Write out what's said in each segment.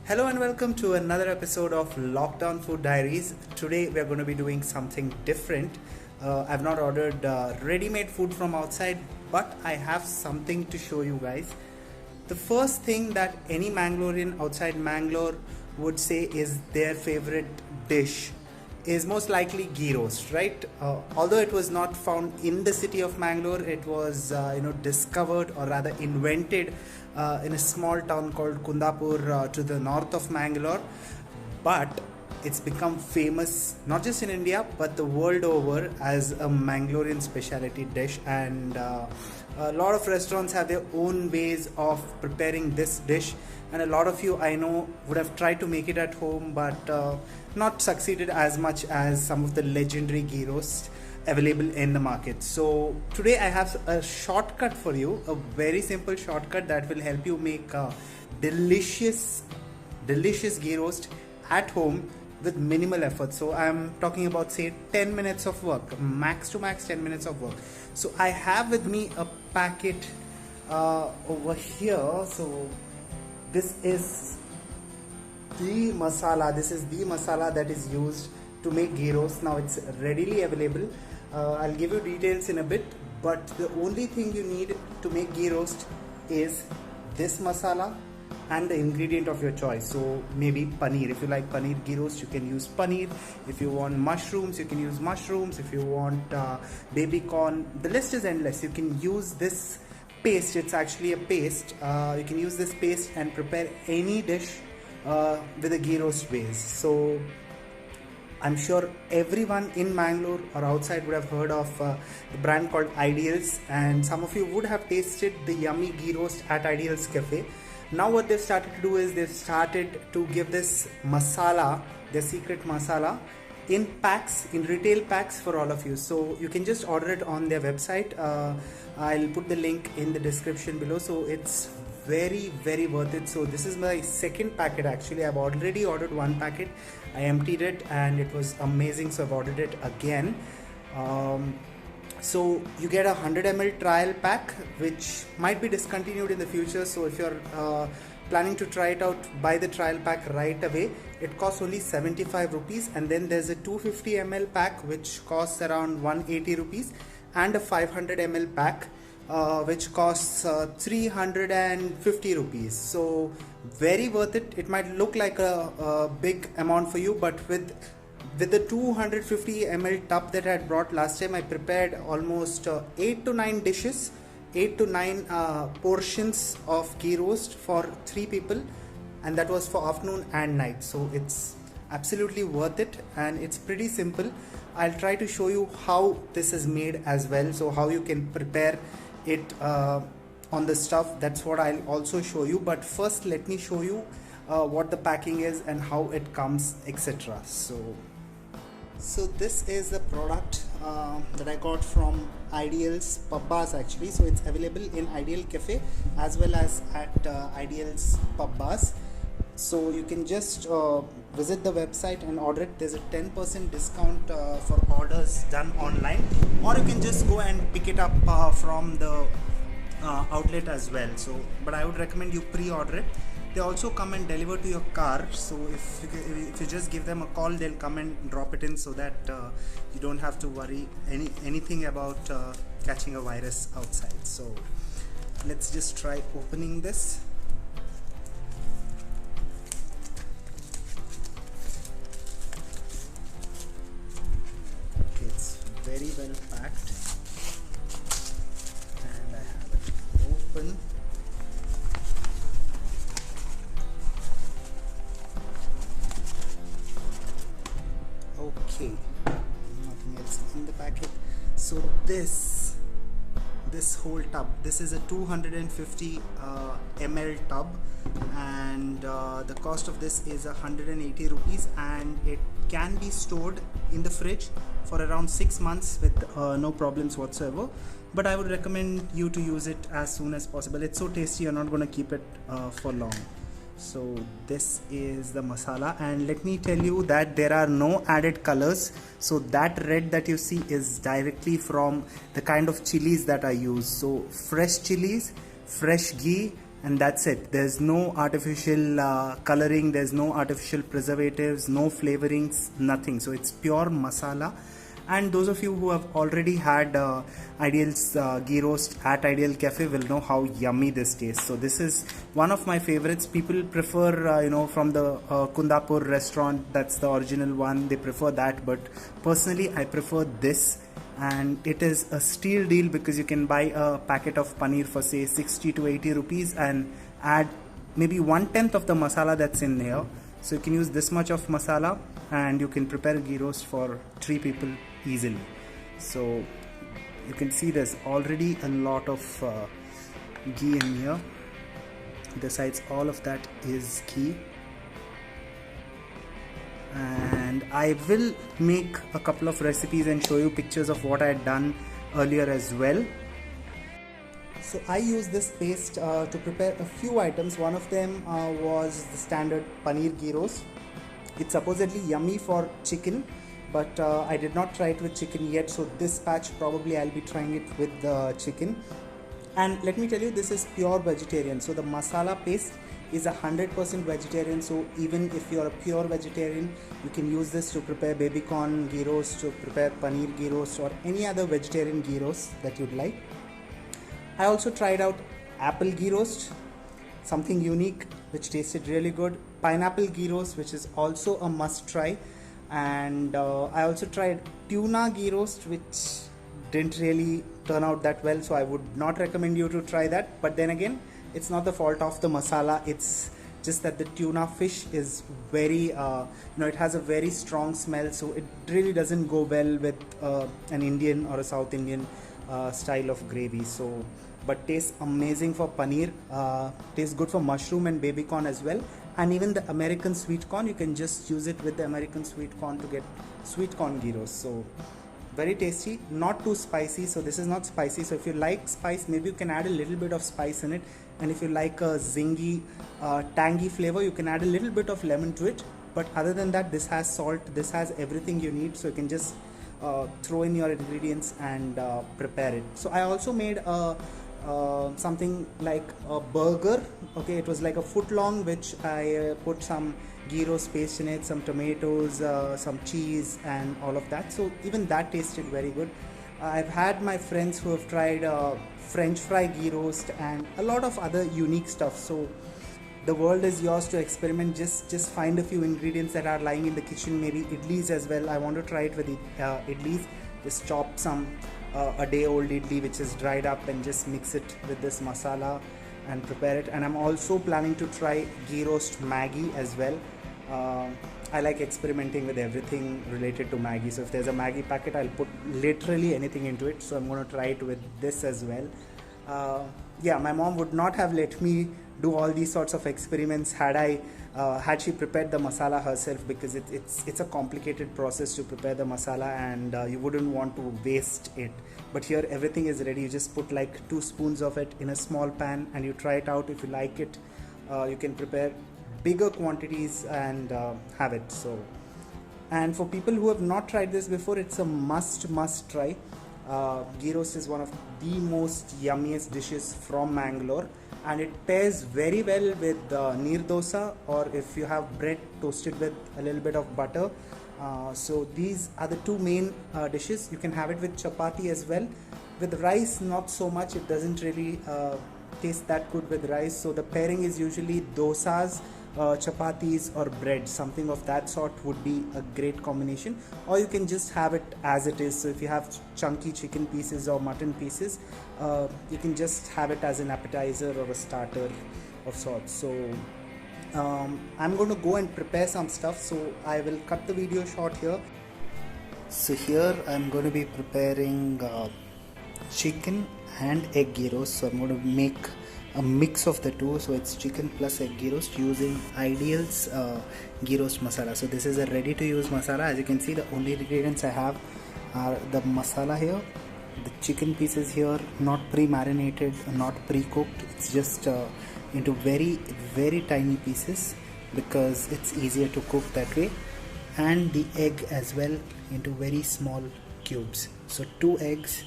Hello and welcome to another episode of Lockdown Food Diaries. Today we are going to be doing something different. I've not ordered ready-made food from outside, but I have something to show you guys. The first thing that any Mangalorean outside Mangalore would say is their favorite dish is most likely ghee roast, right? Although it was not found in the city of Mangalore, it was discovered or rather invented in a small town called Kundapur to the north of Mangalore. But it's become famous not just in India but the world over as a Mangalorean specialty dish, and a lot of restaurants have their own ways of preparing this dish, and a lot of you I know would have tried to make it at home but not succeeded as much as some of the legendary ghee roast available in the market. So today I have a shortcut for you, a very simple shortcut that will help you make a delicious ghee roast at home with minimal effort. So I'm talking about say 10 minutes of work, max to max 10 minutes of work. So I have with me a packet over here. So this is the masala that is used to make ghee roast. Now it's readily available. I'll give you details in a bit, but the only thing you need to make ghee roast is this masala and the ingredient of your choice. So maybe paneer. If you like paneer ghee roast, you can use paneer. If you want mushrooms, you can use mushrooms. If you want baby corn, the list is endless. You can use this paste. It's actually a paste. You can use this paste and prepare any dish with a ghee roast base. So I'm sure everyone in Mangalore or outside would have heard of the brand called Ideals, and some of you would have tasted the yummy ghee roast at Ideals Cafe. Now what they've started to do is they've started to give this masala, their secret masala, in packs, in retail packs for all of you. So you can just order it on their website. I'll put the link in the description below. So it's very worth it. So this is my second packet actually. I've already ordered one packet. I emptied it and it was amazing, so I've ordered it again. So you get a 100 ml trial pack which might be discontinued in the future. So if you're planning to try it out, buy the trial pack right away. It costs only 75 rupees, and then there's a 250 ml pack which costs around 180 rupees, and a 500 ml pack which costs 350 rupees. So very worth it. It might look like a big amount for you, but with the 250 ml tub that I had brought last time, I prepared almost 8 to 9 dishes, 8 to 9 portions of ghee roast for 3 people, and that was for afternoon and night. So it's absolutely worth it, and it's pretty simple. I'll try to show you how this is made as well, so how you can prepare it on the stuff. That's what I'll also show you, but first let me show you what the packing is and how it comes, etc. So this is the product that I got from Ideals Pub Bars actually. So it's available in Ideal Cafe as well as at Ideals Pub Bars. So you can just visit the website and order it. There's a 10% discount for orders done online, or you can just go and pick it up from the outlet as well. So but I would recommend you pre-order it. They also come and deliver to your car, so if you just give them a call, they'll come and drop it in, so that you don't have to worry anything about catching a virus outside. So let's just try opening this. Okay, it's very well packed, and I have it open. Okay, nothing else in the packet. So this whole tub, this is a 250 ml tub, and the cost of this is 180 rupees, and it can be stored in the fridge for around 6 months with no problems whatsoever. But I would recommend you to use it as soon as possible. It's so tasty, you're not going to keep it for long. So this is the masala, and let me tell you that there are no added colors. So that red that you see is directly from the kind of chilies that I use. So fresh chilies, fresh ghee, and that's it. There's no artificial coloring, there's no artificial preservatives, no flavorings, nothing. So it's pure masala. And those of you who have already had Ideal's ghee roast at Ideal Cafe will know how yummy this tastes. So this is one of my favorites. People prefer from the Kundapur restaurant, that's the original one, they prefer that, but personally I prefer this. And it is a steal deal because you can buy a packet of paneer for say 60 to 80 rupees and add maybe 1/10 of the masala that's in here. So you can use this much of masala and you can prepare a ghee roast for 3 people easily. So you can see there's already a lot of ghee in here. Besides all of that is ghee. And I will make a couple of recipes and show you pictures of what I had done earlier as well. So I use this paste to prepare a few items. One of them was the standard paneer ghee roast. It's supposedly yummy for chicken, but I did not try it with chicken yet, so this batch probably I'll be trying it with the chicken. And let me tell you, this is pure vegetarian, so the masala paste is 100% vegetarian. So even if you're a pure vegetarian, you can use this to prepare baby corn ghee roast, to prepare paneer ghee roast, or any other vegetarian ghee roast that you'd like. I also tried out apple ghee roast, something unique which tasted really good. Pineapple ghee roast, which is also a must try. And I also tried tuna ghee roast, which didn't really turn out that well, so I would not recommend you to try that. But then again, it's not the fault of the masala, it's just that the tuna fish is very it has a very strong smell, so it really doesn't go well with an Indian or a South Indian style of gravy. So but tastes amazing for paneer, tastes good for mushroom and baby corn as well. And even the American sweet corn, you can just use it with the American sweet corn to get sweet corn ghee roast. So very tasty, not too spicy. So this is not spicy, so if you like spice, maybe you can add a little bit of spice in it. And if you like a zingy tangy flavor, you can add a little bit of lemon to it. But other than that, this has salt, this has everything you need, so you can just throw in your ingredients and prepare it. So I also made something like a burger. Okay, it was like a foot long, which I put some ghee roast paste in it, some tomatoes, some cheese and all of that. So even that tasted very good. I've had my friends who have tried French fry ghee roast and a lot of other unique stuff. So the world is yours to experiment. Just find a few ingredients that are lying in the kitchen. Maybe idlis as well. I want to try it with idlis. Just chop some a day old idli which is dried up and just mix it with this masala and prepare it. And I'm also planning to try ghee roast Maggi as well. I like experimenting with everything related to Maggi. So if there's a Maggi packet, I'll put literally anything into it. So I'm going to try it with this as well. Yeah, my mom would not have let me do all these sorts of experiments had she prepared the masala herself, because it's a complicated process to prepare the masala, and you wouldn't want to waste it. But here everything is ready. You just put like 2 spoons of it in a small pan and you try it out. If you like it, you can prepare bigger quantities and have it. So, and for people who have not tried this before, it's a must try. Ghee roast is one of the most yummiest dishes from Mangalore, and it pairs very well with neer dosa, or if you have bread toasted with a little bit of butter. So these are the 2 main dishes. You can have it with chapati as well. With rice, not so much. It doesn't really taste that good with rice. So the pairing is usually dosas, chapatis or bread. Something of that sort would be a great combination. Or you can just have it as it is. So if you have chunky chicken pieces or mutton pieces, you can just have it as an appetizer or a starter of sorts. So I'm going to go and prepare some stuff, so I will cut the video short here. So here I'm going to be preparing chicken and egg ghee roast. So I'm going to make a mix of the two, so it's chicken plus egg ghee roast using Ideal's ghee roast masala. So this is a ready to use masala. As you can see, the only ingredients I have are the masala here, the chicken pieces here, not pre-marinated, not pre-cooked. It's just into very tiny pieces because it's easier to cook that way, and the egg as well into very small cubes. So 2 eggs,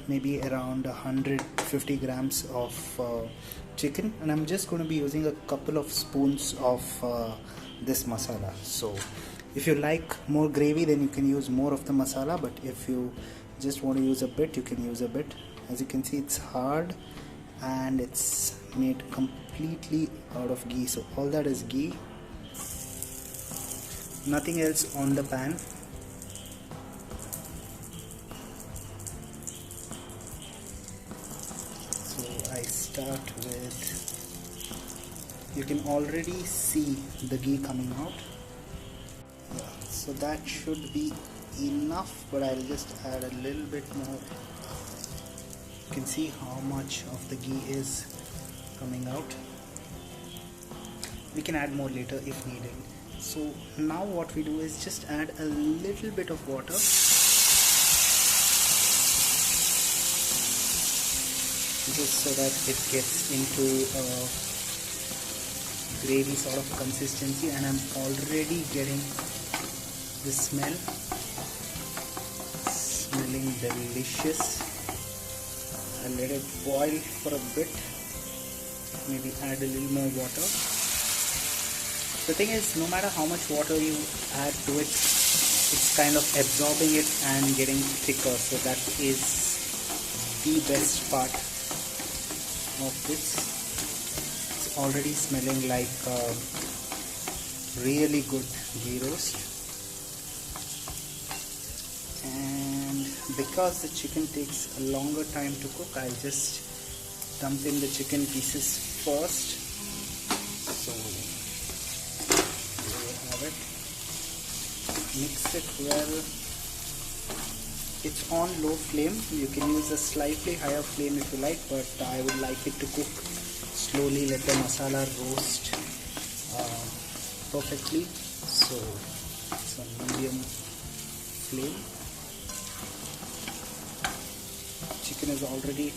maybe around 150 grams of chicken, and I'm just going to be using a couple of spoons of this masala. So if you like more gravy, then you can use more of the masala, but if you just want to use a bit, you can use a bit. As you can see, it's hard and it's made completely out of ghee, so all that is ghee, nothing else on the pan. So I start with, you can already see the ghee coming out. Yeah, so that should be enough, but I'll just add a little bit more. You can see how much of the ghee is coming out. We can add more later if needed. So now what we do is just add a little bit of water. Just so that it gets into a gravy sort of consistency, and I'm already getting the smell. Smelling delicious. I'll let it boil for a bit, maybe add a little more water. The thing is, no matter how much water you add to it, it's kind of absorbing it and getting thicker, so that is the best part of this. It's already smelling like a really good ghee roast, and because the chicken takes a longer time to cook, I'll just dump in the chicken pieces first. So there you have it. Mix it well. It's on low flame. You can use a slightly higher flame if you like, but I would like it to cook slowly. Let the masala roast perfectly. So it's a medium flame. Chicken is already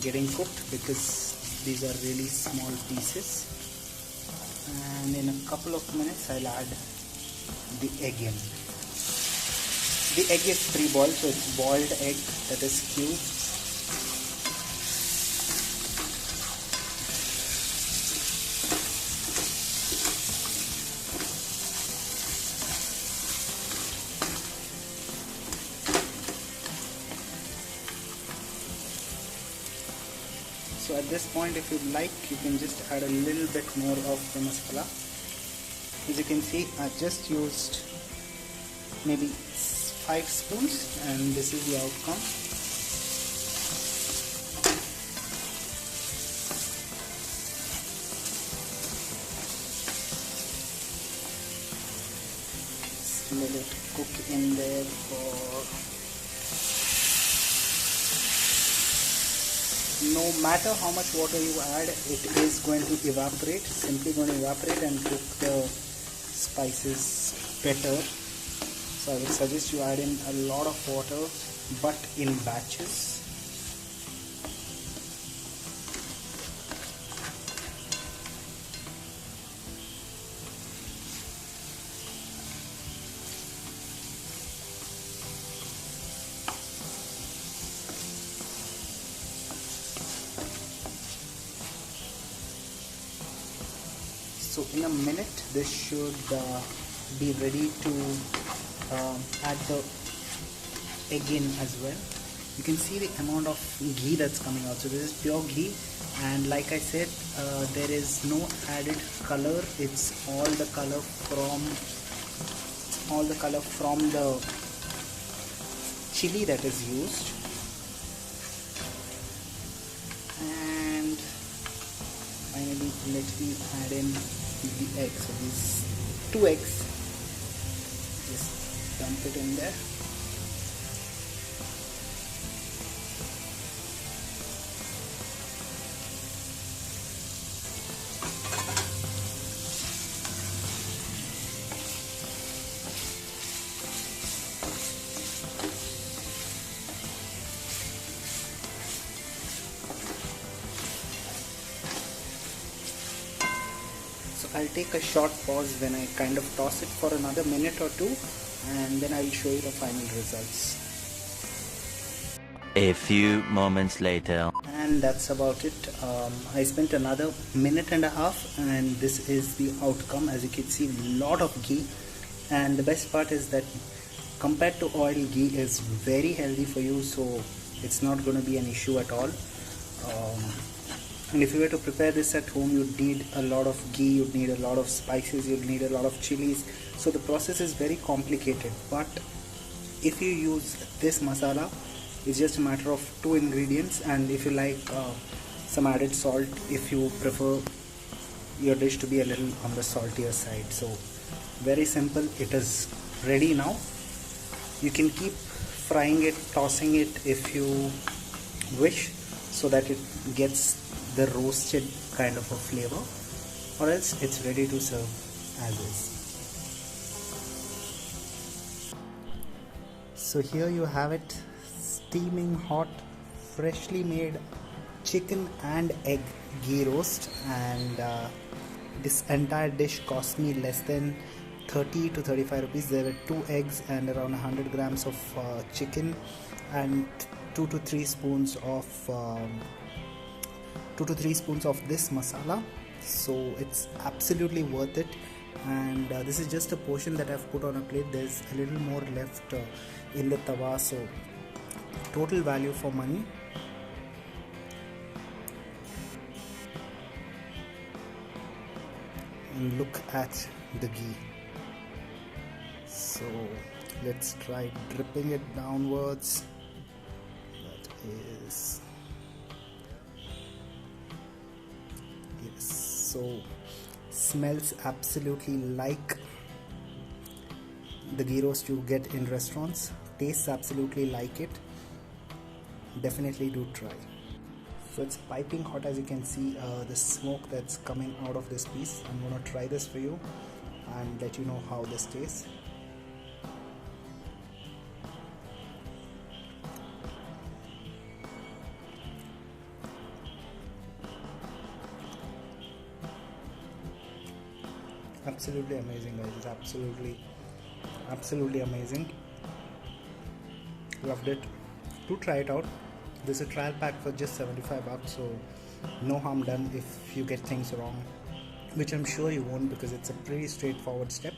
getting cooked because these are really small pieces, and in a couple of minutes I'll add the egg in. The egg is pre-boiled, so it's boiled egg that is cubed. So at this point, if you like, you can just add a little bit more of the masala. As you can see, I just used maybe 5 spoons, and this is the outcome. Just let it cook in there for, no matter how much water you add, it is going to evaporate, simply going to evaporate and cook the spices better. So I would suggest you add in a lot of water, but in batches. So in a minute this should be ready to add the egg in as well. You can see the amount of ghee that's coming out. So this is pure ghee, and like I said, there is no added color. It's all the color from the chili that is used. And finally, let me add in the egg. So these 2 eggs, just dump it in there. So I'll take a short pause when I kind of toss it for another minute or two, and then I'll show you the final results. A few moments later. And that's about it. I spent another minute and a half, and this is the outcome. As you can see, lot of ghee, and the best part is that compared to oil, ghee is very healthy for you, so it's not going to be an issue at all. And if you were to prepare this at home, you'd need a lot of ghee, you'd need a lot of spices, you'd need a lot of chilies, so the process is very complicated. But if you use this masala, it's just a matter of 2 ingredients, and if you like some added salt, if you prefer your dish to be a little on the saltier side. So very simple. It is ready now. You can keep frying it, tossing it if you wish, so that it gets the roasted kind of a flavor, or else it's ready to serve as is. So here you have it, steaming hot, freshly made chicken and egg ghee roast, and this entire dish cost me less than 30 to 35 rupees. There were 2 eggs and around 100 grams of chicken, and 2 to 3 spoons of this masala. So it's absolutely worth it. And this is just a portion that I've put on a plate. There's a little more left in the tawa, so total value for money. And look at the ghee. So let's try dripping it downwards. That is, yes, so smells absolutely like the ghee roast you get in restaurants, tastes absolutely like it. Definitely do try. So it's piping hot, as you can see, the smoke that's coming out of this piece. I'm gonna try this for you and let you know how this tastes. Absolutely amazing, guys. It's absolutely amazing. Loved it. Do try it out. This is a trial pack for just 75 bucks, so no harm done if you get things wrong, which I'm sure you won't, because it's a pretty straightforward step.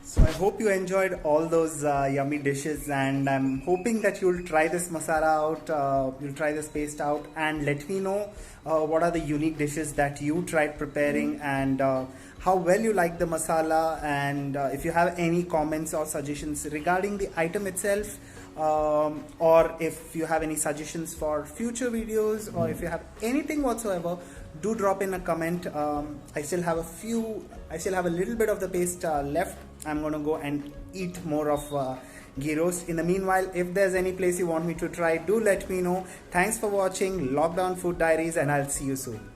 So I hope you enjoyed all those yummy dishes, and I'm hoping that you'll try this masala out, you'll try this paste out, and let me know what are the unique dishes that you tried preparing, and how well you like the masala, and if you have any comments or suggestions regarding the item itself, or if you have any suggestions for future videos, or if you have anything whatsoever, do drop in a comment. I still have a little bit of the paste left. I'm gonna go and eat more of ghee roast. In the meanwhile, if there's any place you want me to try, do let me know. Thanks for watching Lockdown Food Diaries, and I'll see you soon.